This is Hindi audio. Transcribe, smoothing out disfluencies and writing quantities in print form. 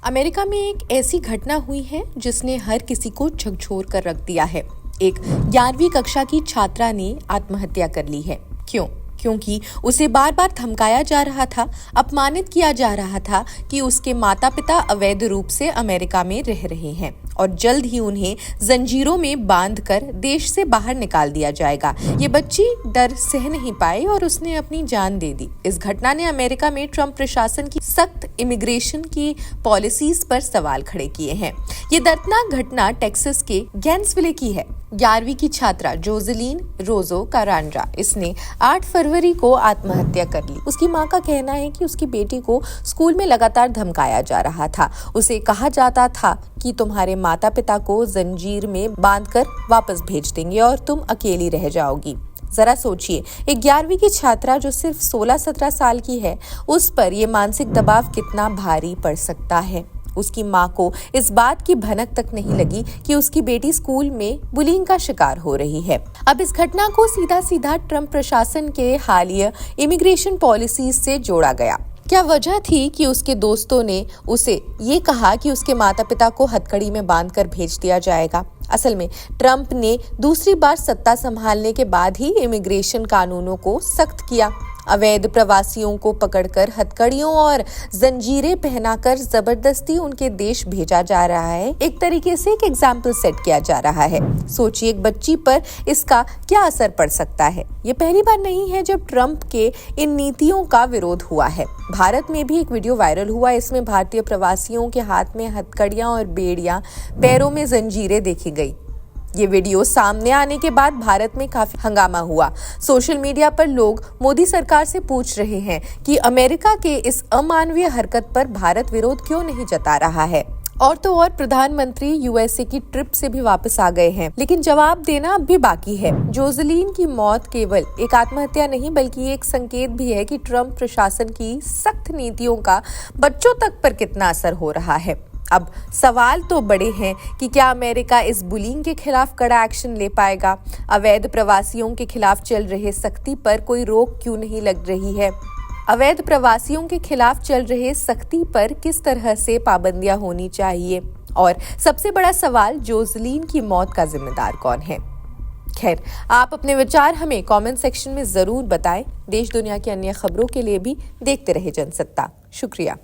अमेरिका में एक ऐसी घटना हुई है जिसने हर किसी को झकझोर कर रख दिया है। एक 11वीं कक्षा की छात्रा ने आत्महत्या कर ली है। क्यों? क्योंकि उसे बार बार धमकाया जा रहा था, अपमानित किया जा रहा था कि उसके माता पिता अवैध रूप से अमेरिका में रह रहे हैं और जल्द ही उन्हें जंजीरों में बांधकर देश से बाहर निकाल दिया जाएगा। ये बच्ची डर सह नहीं पाई और उसने अपनी जान दे दी। इस घटना ने अमेरिका में ट्रंप प्रशासन की सख्त इमिग्रेशन की पॉलिसीज पर सवाल खड़े किए हैं। ये दर्दनाक घटना टेक्सास के गैंसविले की है। 11वीं की छात्रा जोसेलिन रोजो कारांड्रा, इसने 8 फरवरी को आत्महत्या कर ली। उसकी मां का कहना है कि उसकी बेटी को स्कूल में लगातार धमकाया जा रहा था। उसे कहा जाता था कि तुम्हारे माता पिता को जंजीर में बांधकर वापस भेज देंगे और तुम अकेली रह जाओगी। जरा सोचिए, एक 11वीं की छात्रा जो सिर्फ 16-17 साल की है, उस पर ये मानसिक दबाव कितना भारी पड़ सकता है। उसकी मां को इस बात की भनक तक नहीं लगी कि उसकी बेटी स्कूल में बुलिंग का शिकार हो रही है। अब इस घटना को सीधा सीधा ट्रंप प्रशासन के हालिया इमिग्रेशन पॉलिसीज से जोड़ा गया। क्या वजह थी कि उसके दोस्तों ने उसे ये कहा कि उसके माता पिता को हथकड़ी में बांधकर भेज दिया जाएगा? असल में ट्रंप ने दूसरी बार सत्ता संभालने के बाद ही इमिग्रेशन कानूनों को सख्त किया। अवैध प्रवासियों को पकड़कर हथकड़ियों और जंजीरें पहनाकर जबरदस्ती उनके देश भेजा जा रहा है। एक तरीके से एक एग्जाम्पल सेट किया जा रहा है। सोचिए, एक बच्ची पर इसका क्या असर पड़ सकता है। ये पहली बार नहीं है जब ट्रंप के इन नीतियों का विरोध हुआ है। भारत में भी एक वीडियो वायरल हुआ। इसमें भारतीय प्रवासियों के हाथ में हथकड़ियां और बेड़ियां, पैरों में जंजीरें देखी गई। ये वीडियो सामने आने के बाद भारत में काफी हंगामा हुआ। सोशल मीडिया पर लोग मोदी सरकार से पूछ रहे हैं कि अमेरिका के इस अमानवीय हरकत पर भारत विरोध क्यों नहीं जता रहा है। और तो और प्रधानमंत्री यूएसए की ट्रिप से भी वापस आ गए हैं, लेकिन जवाब देना अब भी बाकी है। जोसेलिन की मौत केवल एक आत्महत्या नहीं बल्कि एक संकेत भी है कि ट्रंप प्रशासन की सख्त नीतियों का बच्चों तक पर कितना असर हो रहा है। अब सवाल तो बड़े हैं कि क्या अमेरिका इस बुलिंग के खिलाफ कड़ा एक्शन ले पाएगा? अवैध प्रवासियों के खिलाफ चल रहे सख्ती पर कोई रोक क्यों नहीं लग रही है? अवैध प्रवासियों के खिलाफ चल रहे सख्ती पर किस तरह से पाबंदियां होनी चाहिए? और सबसे बड़ा सवाल, जोसेलिन की मौत का जिम्मेदार कौन है? खैर, आप अपने विचार हमें कमेंट सेक्शन में जरूर बताएं। देश दुनिया की अन्य खबरों के लिए भी देखते रहे जनसत्ता। शुक्रिया।